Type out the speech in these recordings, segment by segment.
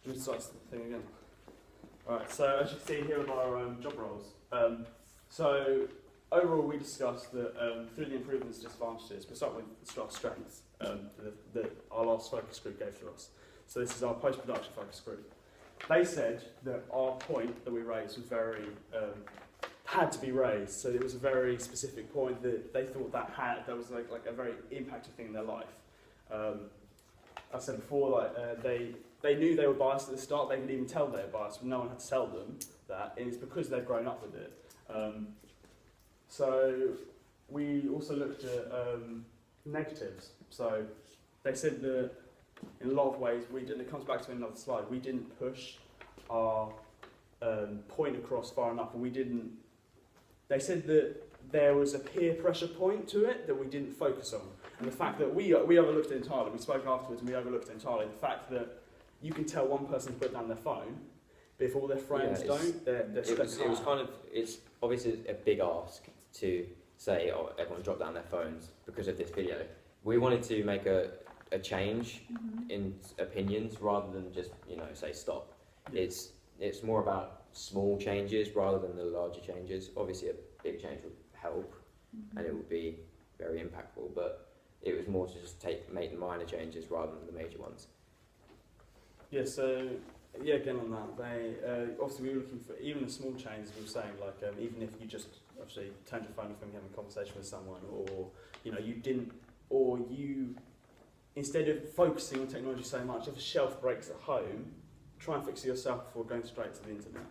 Should we start the thing again? Alright, so as you can see here are our job roles. So overall we discussed that through the improvements and disadvantages, we'll start with our strengths that our last focus group gave to us. So this is our post-production focus group. They said that our point that we raised was very, had to be raised. So it was a very specific point that they thought that was like a very impactful thing in their life. I said before, they knew they were biased at the start. They could even tell they were biased, but no one had to tell them that. And it's because they've grown up with it. So we also looked at negatives. So they said that in a lot of ways, and it comes back to another slide, we didn't push our point across far enough, and they said that there was a peer pressure point to it that we didn't focus on. And the fact that we overlooked it entirely, we spoke afterwards and we overlooked it entirely, the fact that you can tell one person's put down their phone, but if all their friends don't, they're stuck. It's obviously a big ask to say, oh, everyone drop down their phones because of this video. We wanted to make a change in opinions rather than just, say stop. Yeah. It's more about small changes rather than the larger changes. Obviously a big change would help and it would be very impactful, but it was more to just make the minor changes rather than the major ones. Yeah, so again on that, they obviously we were looking for even the small changes. We were saying even if you just obviously turned your phone off and having a conversation with someone, or you instead of focusing on technology so much, if a shelf breaks at home, try and fix it yourself before going straight to the internet.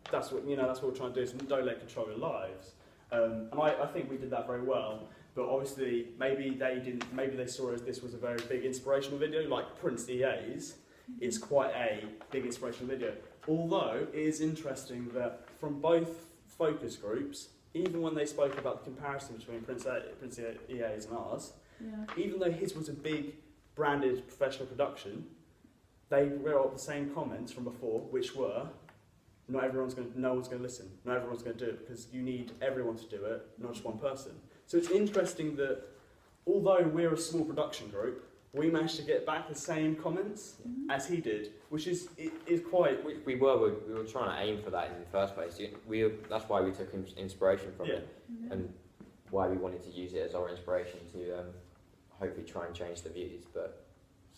That's what we're trying to do. Is don't let control your lives. And I think we did that very well. But obviously, maybe they saw as this was a very big inspirational video, like Prince EA's. It's quite a big inspirational video. Although it is interesting that from both focus groups, even when they spoke about the comparison between Prince EA's and ours, even though his was a big branded professional production, they wrote the same comments from before, which were, no one's going to listen, not everyone's going to do it, because you need everyone to do it, not just one person. So it's interesting that although we're a small production group, we managed to get back the same comments as he did, which is quite. We were trying to aim for that in the first place. That's why we took inspiration from it, and why we wanted to use it as our inspiration to hopefully try and change the views. But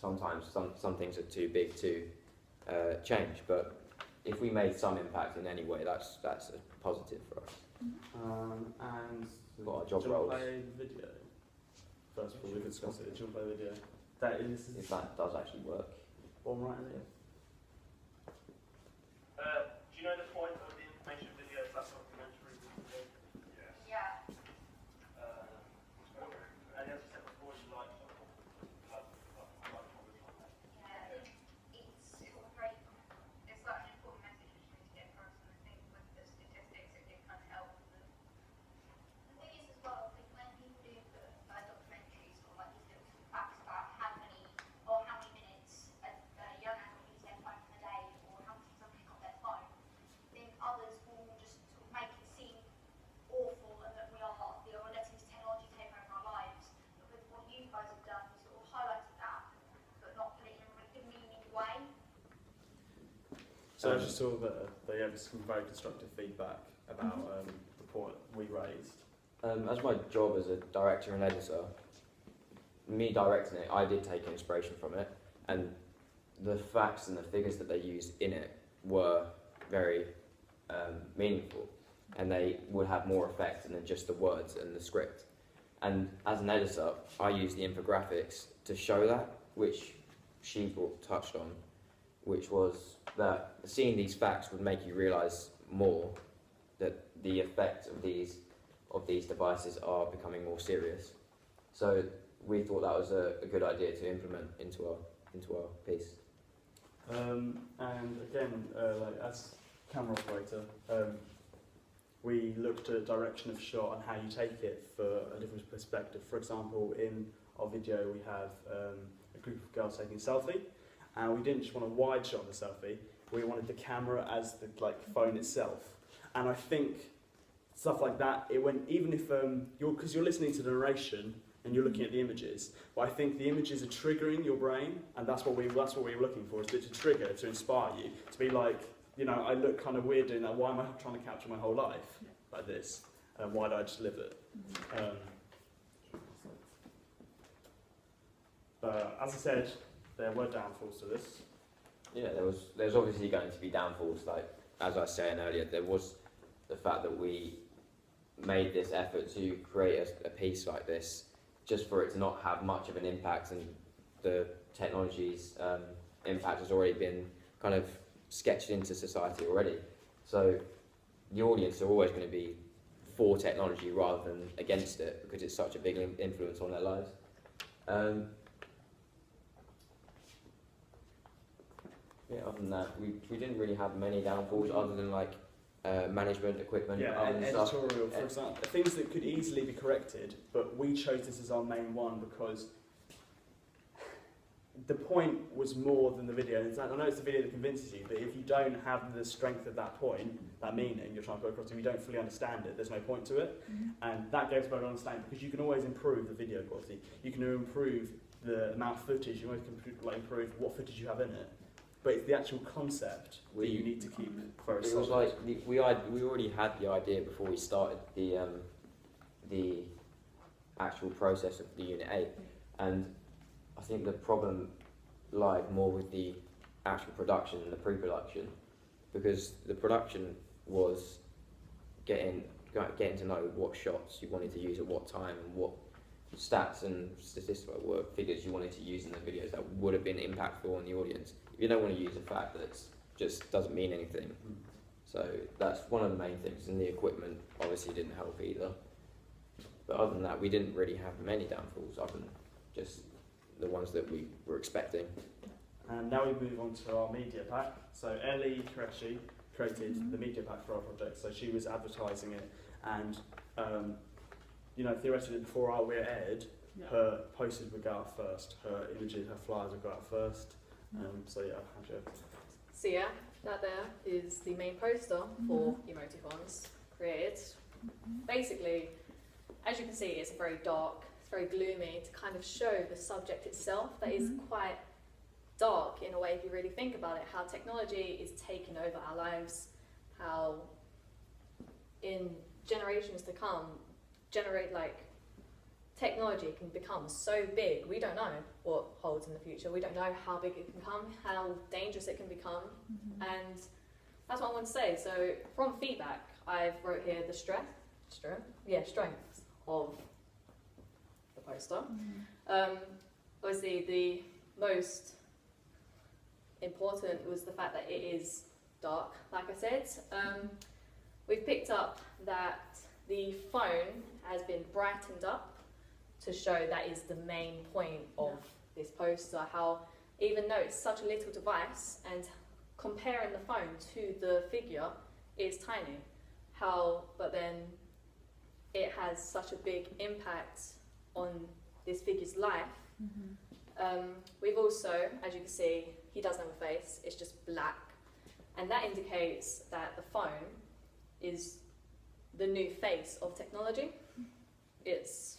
sometimes some things are too big to change. But if we made some impact in any way, that's a positive for us. And we've got our job roles. Play video. First of all, we could discuss it. Do you want to play video? If that does actually work. One right in there. Do you know the point of the information video is that documentary? Yes. Yeah. And as I said before, you like it's sort of very, it's such an important message which needs to get across, and I think with the statistics it did kind of help. The thing is as well, I think when people do documentaries or like these little facts about how many minutes a young adult uses their phone in a day, or how many times they pick up their phone, I think others will just sort of make it seem awful and that we are letting this technology take over our lives. But with what you guys have done, you sort of highlighted that, but not put it in a really demeaning way. So I just saw that they have some very constructive feedback about the point we raised. As my job as a director and editor, me directing it, I did take inspiration from it, and the facts and the figures that they used in it were very meaningful, and they would have more effect than just the words and the script. And as an editor, I used the infographics to show that, which she touched on, which was that seeing these facts would make you realise more that the effect of these devices are becoming more serious. So we thought that was a good idea to implement into our piece. And again, as camera operator, we looked at direction of shot and how you take it for a different perspective. For example, in our video we have a group of girls taking a selfie, and we didn't just want a wide shot of the selfie, we wanted the camera as the phone itself. And I think stuff like that, even if because you're listening to the narration and you're looking at the images. But I think the images are triggering your brain, and that's what we're looking for, is to trigger, to inspire you, to be like, you know, I look kind of weird doing that. Why am I trying to capture my whole life like this? Why don't I just live it? But as I said, there were downfalls to this. Yeah, there's obviously going to be downfalls. Like as I was saying earlier, there was the fact that we made this effort to create a piece like this just for it to not have much of an impact, and the technology's impact has already been kind of sketched into society already. So the audience are always going to be for technology rather than against it, because it's such a big influence on their lives. Yeah, other than that, we didn't really have many downfalls other than like management, equipment, and stuff. editorial, for example, things that could easily be corrected, but we chose this as our main one because the point was more than the video. And I know it's the video that convinces you, but if you don't have the strength of that point, that meaning you're trying to put across, if you don't fully understand it, there's no point to it. And that goes back to understanding, because you can always improve the video quality. You can improve the amount of footage. You always can improve what footage you have in it. But it's the actual concept that you need to keep very solid. It was like we already had the idea before we started the actual process of the Unit 8, and I think the problem lied more with the actual production and the pre-production, because the production was getting to know what shots you wanted to use at what time and what stats and statistical figures you wanted to use in the videos that would have been impactful on the audience. If you don't want to use a fact that just doesn't mean anything. So that's one of the main things, and the equipment obviously didn't help either. But other than that, we didn't really have many downfalls other than just the ones that we were expecting. And now we move on to our media pack. So Ellie Qureshi created the media pack for our project, so she was advertising it, and you know, theoretically before we're aired, her posters would go out first, her images, her flyers would go out first. So yeah, so yeah, that there is the main poster for Emoticons created. Basically, as you can see, it's very dark, it's very gloomy, to kind of show the subject itself that is quite dark in a way if you really think about it, how technology is taking over our lives, how in generations to come, technology can become so big, we don't know what holds in the future. We don't know how big it can become, how dangerous it can become, and that's what I want to say. So from feedback, I've wrote here the strengths of the poster. Obviously, the most important was the fact that it is dark, like I said. We've picked up that the phone has been brightened up to show that is the main point of this poster, how even though it's such a little device, and comparing the phone to the figure is tiny, but then it has such a big impact on this figure's life. We've also, as you can see, he doesn't have a face, it's just black, and that indicates that the phone is the new face of technology. It's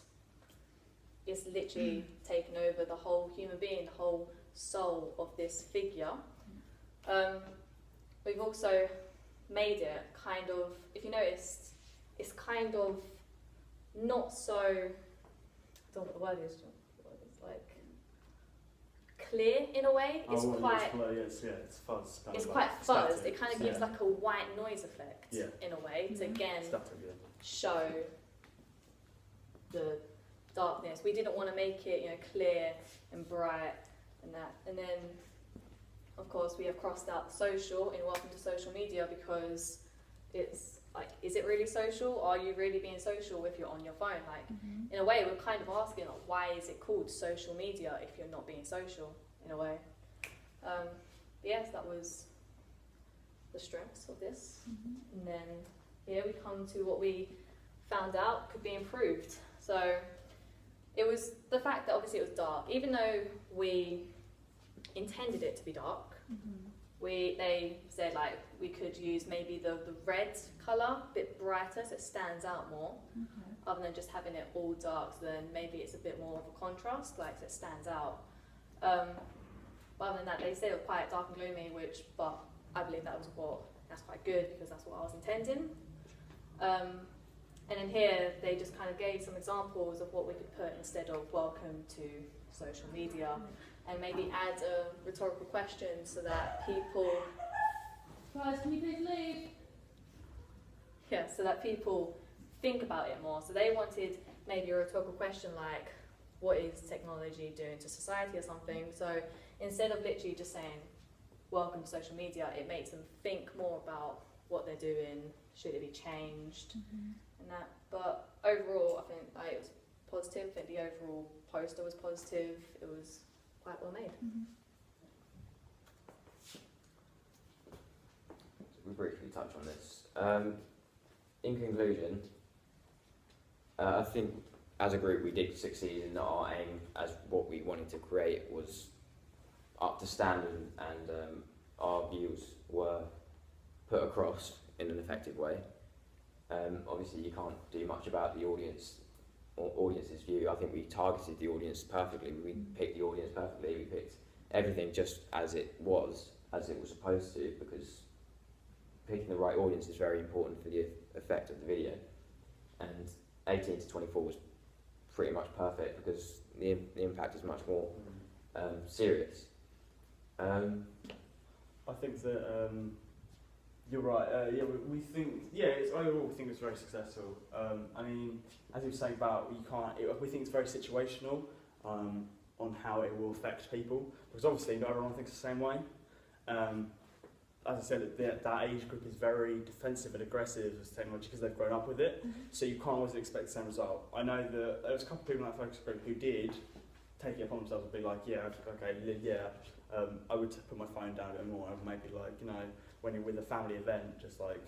literally taken over the whole human being, the whole soul of this figure. We've also made it kind of, if you noticed, it's kind of not so, I don't know what the word is, like clear in a way. It's quite, it's fuzz. It's quite fuzzed. It kind of gives like a white noise effect in a way to again show the darkness. We didn't want to make it, you know, clear and bright and that. And then, of course, we have crossed out social in Welcome to Social Media, because it's like, is it really social? Are you really being social if you're on your phone? Like, in a way, we're kind of asking, like, why is it called social media if you're not being social, in a way? But yes, that was the strengths of this. And then here we come to what we found out could be improved. So it was the fact that obviously it was dark, even though we intended it to be dark. They said like we could use maybe the red colour, a bit brighter, so it stands out more. other than just having it all dark, so then maybe it's a bit more of a contrast, like so it stands out. But other than that, they say it was quite dark and gloomy, but I believe that's quite good because that's what I was intending. And in here, they just kind of gave some examples of what we could put instead of welcome to social media, and maybe add a rhetorical question so that people... Guys, can you please leave? Yeah, so that people think about it more. So they wanted maybe a rhetorical question like, what is technology doing to society or something? So instead of literally just saying, welcome to social media, it makes them think more about what they're doing, should it be changed, and that. But overall, I think it was positive. I think the overall poster was positive. It was quite well made. We briefly touch on this. In conclusion, I think as a group we did succeed in that our aim as what we wanted to create was up to standard, and our views were put across in an effective way. Obviously you can't do much about the audience's view. I think we targeted the audience perfectly. We picked the audience perfectly. We picked everything just as it was supposed to, because picking the right audience is very important for the effect of the video. And 18 to 24 was pretty much perfect because the impact is much more serious. I think that you're right. Yeah, we think. Yeah, overall we think it's very successful. I mean, as you were saying about we think it's very situational on how it will affect people, because obviously not everyone thinks the same way. As I said, that age group is very defensive and aggressive as technology because they've grown up with it. So you can't always expect the same result. I know that there was a couple of people in that focus group who did take it upon themselves and be like, yeah, okay, yeah. I would put my phone down a bit more. I would maybe when you're with a family event, just like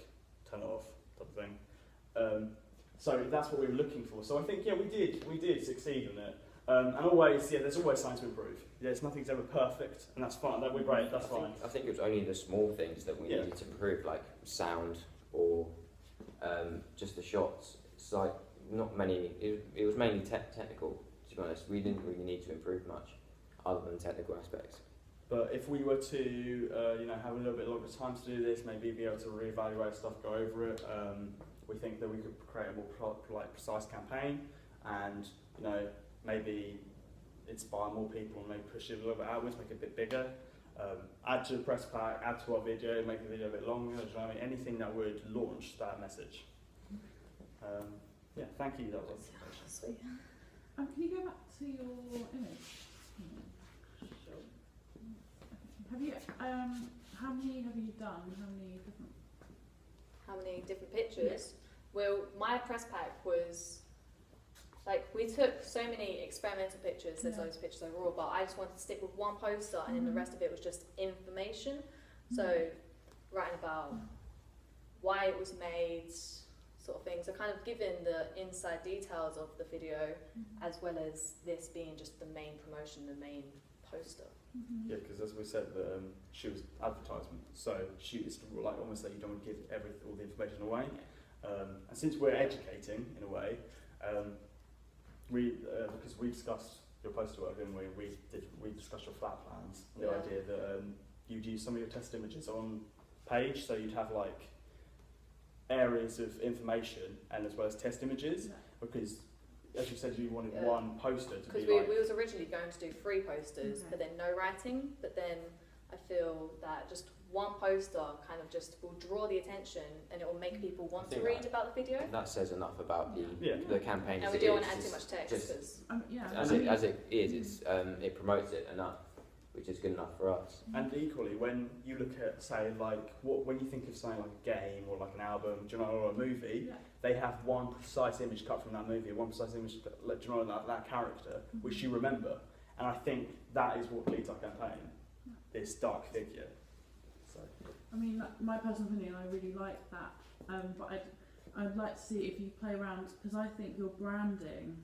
turn it off, type of thing. So that's what we were looking for. So I think we did succeed in it. And always, there's always signs to improve. Nothing's ever perfect, and that's fine. We're great. That's fine. I think it was only the small things that we needed to improve, like sound or just the shots. It's like not many. It was mainly technical. To be honest, we didn't really need to improve much, other than technical aspects. But if we were to, have a little bit longer time to do this, maybe be able to reevaluate stuff, go over it, we think that we could create a more precise campaign, and maybe inspire more people and maybe push it a little bit outwards, make it a bit bigger. Add to the press pack, add to our video, make the video a bit longer. Anything that would launch that message. Thank you. That was sweet. Can you go back to your image? Have you? How many have you done? How many different pictures? Well, my press pack was we took so many experimental pictures. There's loads of pictures overall, but I just wanted to stick with one poster, and then the rest of it was just information. So writing about why it was made, sort of thing. So kind of giving the inside details of the video, as well as this being just the main promotion, the main poster. Yeah, because as we said, she was advertisement, so it's almost like you don't want to give all the information away. And since we're educating in a way, because we discussed your poster work, and we discussed your flat plans. The idea that you'd use some of your test images on page, so you'd have areas of information and as well as test images, because as you said, you wanted one poster to be because we was originally going to do 3 posters, but then no writing. But then I feel that just one poster kind of just will draw the attention, and it will make people want to read about the video. That says enough about the campaign. And we don't want to add too much text. As it is, it promotes it enough, which is good enough for us. And equally, when you look at, say, when you think of something like a game or like an album, or a movie, they have one precise image cut from that movie, one precise image, that character, which you remember. And I think that is what leads our campaign, this dark figure. So. I mean, my personal opinion, I really like that, but I'd like to see if you play around, because I think your branding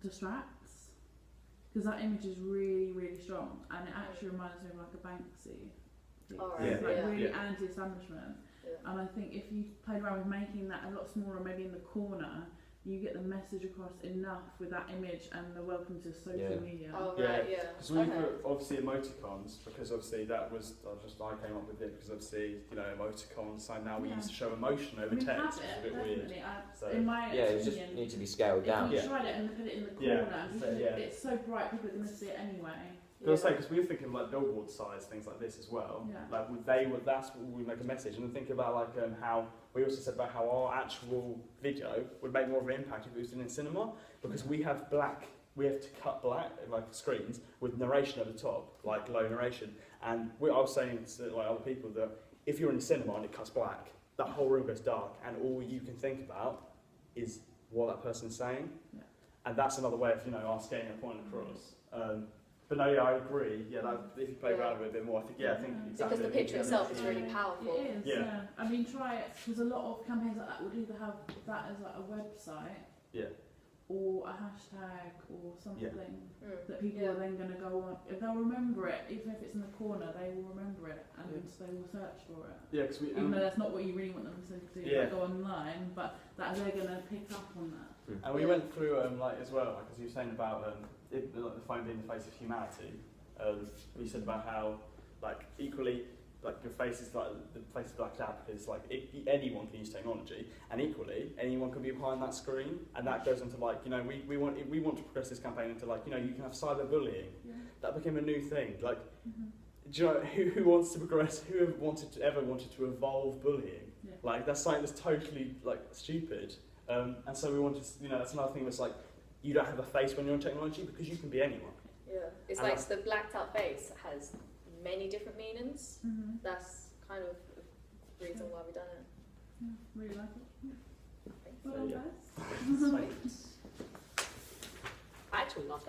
distracts. Because that image is really, really strong, and it actually reminds me of like a Banksy Alright, It's like yeah. really Yeah. anti-establishment. Yeah. And I think if you played around with making that a lot smaller, maybe in the corner, you get the message across enough with that image and the welcome to social Yeah. media. Oh, Yeah. right, yeah. Because we Okay. put obviously emoticons, because obviously that was I came up with it because obviously emoticons. So now we Yeah. used to show emotion over We text, have which is a it, bit weird. definitely. So In my Yeah, it just opinion, need to be scaled down. if you Yeah. tried it and put it in the corner, Yeah, and so, people- yeah. it's so bright, people are going to see it anyway. Because we were thinking like billboard size things like this as well. Yeah. Like that's what we make a message, and then think about like how we also said about how our actual video would make more of an impact if it was done in cinema, because we have to cut black like screens with narration at the top, like low narration. And I was saying to like other people that if you're in the cinema and it cuts black, that whole room goes dark, and all you can think about is what that person's saying. Yeah. And that's another way of us getting a point across. But no, yeah, I agree. Yeah, that, if you play around with it a bit more, I think exactly. Because the picture itself is really powerful. It is, Yeah. yeah. I mean, try it, because a lot of campaigns like that would either have that as like a website, Yeah. or a hashtag or something that people Yeah. are then going to go on. If they'll remember it, even if it's in the corner, they will remember it and they will search for it. Yeah, because Even though that's not what you really want them to do, Yeah. like go online, but that they're going to pick up on that. and we went through like as well, like as you were saying about like the phone being the face of humanity. We said about how like equally like your face is like the face of black out because like anyone can use technology, and equally anyone can be behind that screen, and that goes into like we want to progress this campaign into like you can have cyberbullying. Yeah. That became a new thing. Like, Mm-hmm. do you know who wants to progress? Who ever wanted to evolve bullying? Yeah. Like that's something that's totally like stupid. And so we wanted, that's another thing that's like, you don't have a face when you're on technology because you can be anyone. Yeah, it's And like that's- the blacked out face has many different meanings. Mm-hmm. That's kind of the reason why we done it. Yeah, really like it. Yeah. Thanks. Well, yeah. guys. I actually love